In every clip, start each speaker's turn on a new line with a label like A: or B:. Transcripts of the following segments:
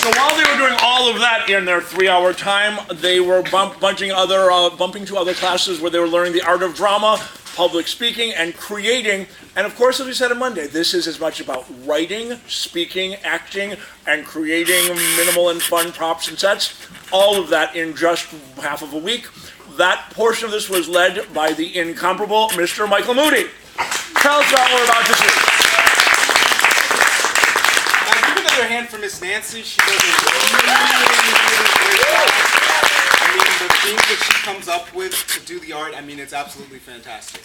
A: So while they were doing all of that in their 3-hour time, they were bumping to other classes where they were learning the art of drama, public speaking, and creating. And of course, as we said on Monday, this is as much about writing, speaking, acting, and creating minimal and fun props and sets. All of that in just half of a week. That portion of this was led by the incomparable Mr. Michael Moody. Tell us about what we're about to see.
B: Give another hand for Miss Nancy. She does a really great job. I mean, the themes that she comes up with to do the art, I mean, it's absolutely fantastic.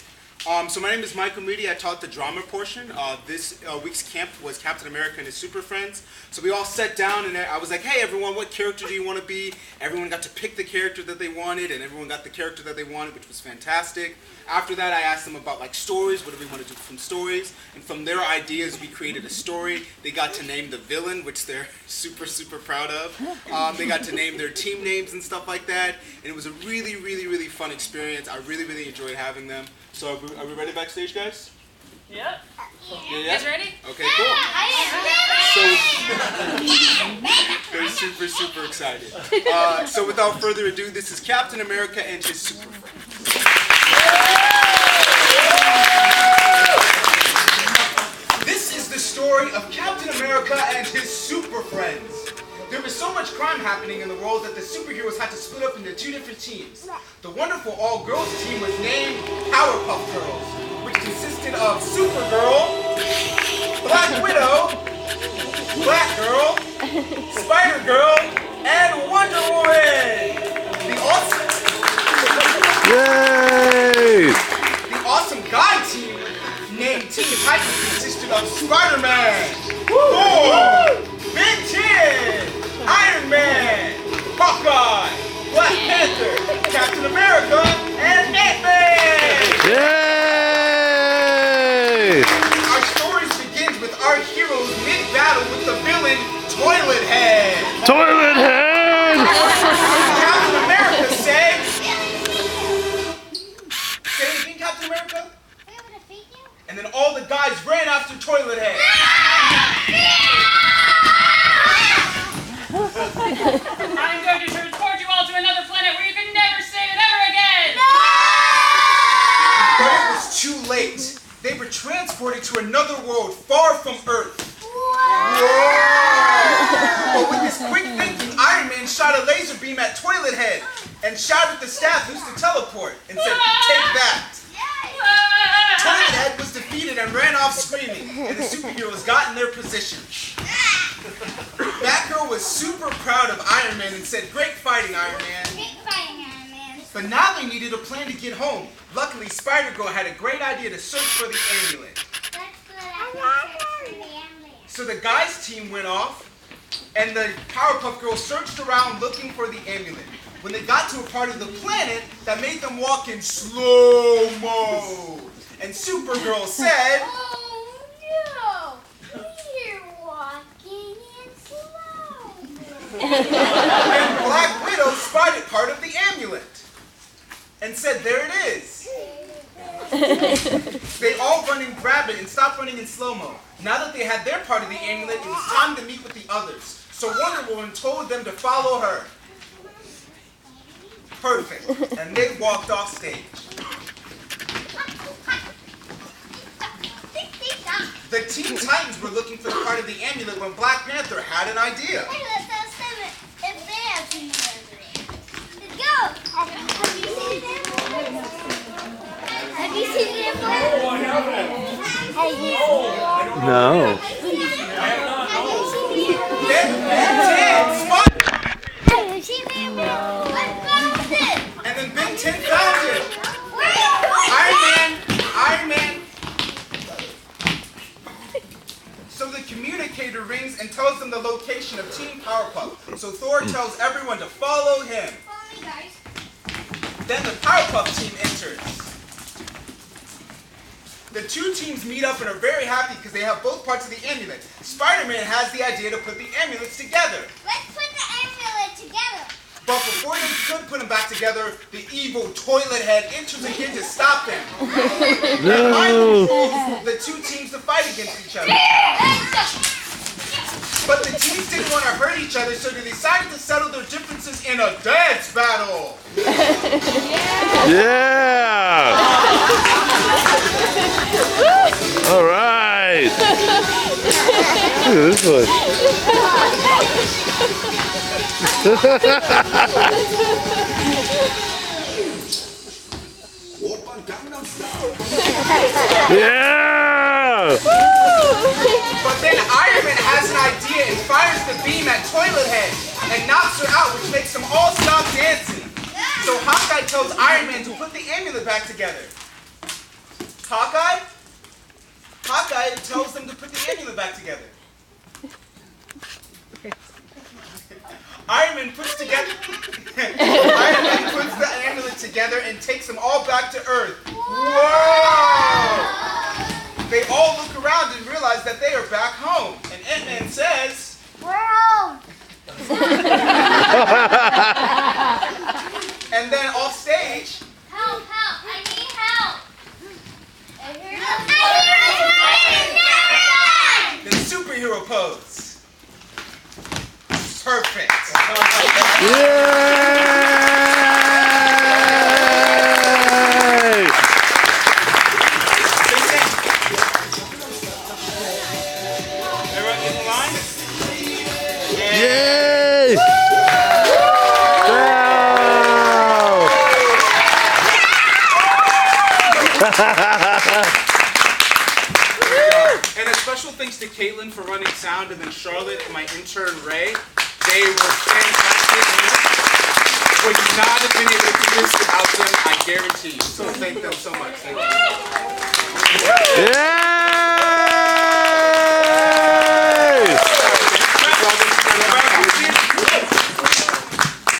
B: So my name is Michael Moody. I taught the drama portion. This week's camp was Captain America and his Super Friends. So we all sat down and I was like, hey everyone, what character do you want to be? Everyone got to pick the character that they wanted and everyone got the character that they wanted, which was fantastic. After that, I asked them about like stories, what do we want to do from stories? And from their ideas, we created a story. They got to name the villain, which they're super, super proud of. They got to name their team names and stuff like that. And it was a really, really, really fun experience. I really, really enjoyed having them. So are we ready backstage, guys?
C: Yep.
B: Yeah?
C: You guys ready?
B: Okay, cool. So they're super, super excited. So without further ado, this is Captain America and his Super Friends. This is the story of Captain America and his Super Friends. There was so much crime happening in the world that the superheroes had to split up into 2 different teams. The wonderful all-girls team was named Powerpuff Girls, which consisted of Supergirl, Black Widow, Black Girl, Spider-Girl, and Wonder Woman.
D: Yay!
B: The awesome guy team named Teen Titans consisted of Spider-Man, Thor, Ben 10, Iron Man, Hawkeye, Black Panther, Captain America, and Ant-Man!
D: Yay!
B: Our stories begins with our heroes mid-battle with the villain, Toilet Head.
D: Toilet Head!
B: Captain America said... Say it again, Captain America? And then all the guys ran after Toilet Head.
C: I'm going to transport you all to another planet where you can never say it ever again!
B: But it was too late. They were transported to another world far from Earth. Whoa! But with his quick thinking, Iron Man shot a laser beam at Toilet Head and shouted at the staff who's to teleport and said, take that. Toilet Head was defeated and ran off screaming, and the superheroes got in their positions. Batgirl was super proud of Iron Man and said, great fighting, Iron Man. But now they needed a plan to get home. Luckily, Spider-Girl had a great idea to search for the amulet. So the guys' team went off, and the Powerpuff Girls searched around looking for the amulet. When they got to a part of the planet that made them walk in slow-mo. And Supergirl said,
E: oh no, you're walking in slow.
B: And Black Widow spotted part of the amulet and said, there it is. They all run and grab it and stop running in slow-mo. Now that they had their part of the amulet, it was time to meet with the others. So Wonder Woman told them to follow her. Perfect. And they walked off stage. The Teen Titans were looking for the part of the amulet when Black Panther had an idea.
E: Hey, let's if they have seen it. Let's go. Have you seen it before?
A: Oh, I haven't.
D: No.
E: Have you seen it before? Let's go with it.
B: And then Ben 10 found it. Iron Man. So the communicator rings and tells them the location of Team Powerpuff. So Thor tells everyone to follow him.
E: Follow me, guys.
B: Then the Powerpuff team enters. The two teams meet up and are very happy because they have both parts of the amulet. Spider-Man has the idea to put the amulets together.
E: Let's put the amulet together.
B: But before they could put them back together, the evil Toilet Head enters again to stop them.
D: No.
B: And the two teams to fight against each other. But the teams didn't want to hurt each other, so they decided to settle their differences in a dance battle.
D: Yeah! All right! Look at this one. Yeah!
B: But then Iron Man has an idea and fires the beam at Toilet Head and knocks her out, which makes them all stop dancing. So Hawkeye tells Iron Man to put the amulet back together. Hawkeye tells them to put the amulet back together. Iron Man puts the amulet together and takes them all back to Earth. Whoa! They all look around and realize that they are back home. And Ant-Man says,
E: We're home.
B: and then off stage,
E: Help, help. I need help.
B: the superhero pose. Perfect.
D: Yay!
B: Everyone in line?
D: Yay! Wow!
B: And a special thanks to Caitlin for running sound, and then Charlotte and my intern Ray. They were fantastic. Would not have been able to do this without them, I guarantee you. So thank them so much. Thank you.
D: Yeah!